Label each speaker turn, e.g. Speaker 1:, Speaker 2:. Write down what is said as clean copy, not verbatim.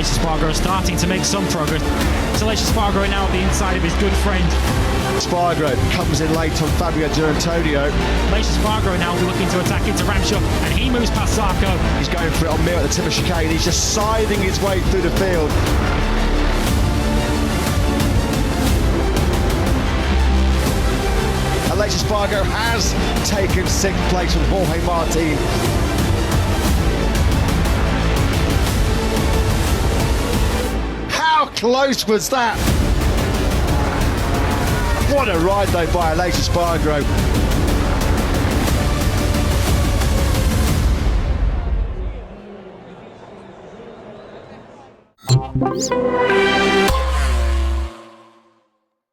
Speaker 1: Aleix Espargaro starting to make some progress. It's Aleix Espargaro now at the inside of his good friend.
Speaker 2: Espargaro comes in late on Fabio Di Antonio.
Speaker 1: Aleix Espargaro now will be looking to attack into Ramshaw, and he moves past Zarco.
Speaker 2: He's going for it on Mir at the tip of chicane. He's just scything his way through the field. Aleix Espargaro has taken 6th place with Jorge Martin. How close was that? What a ride though by Aleix Espargaro.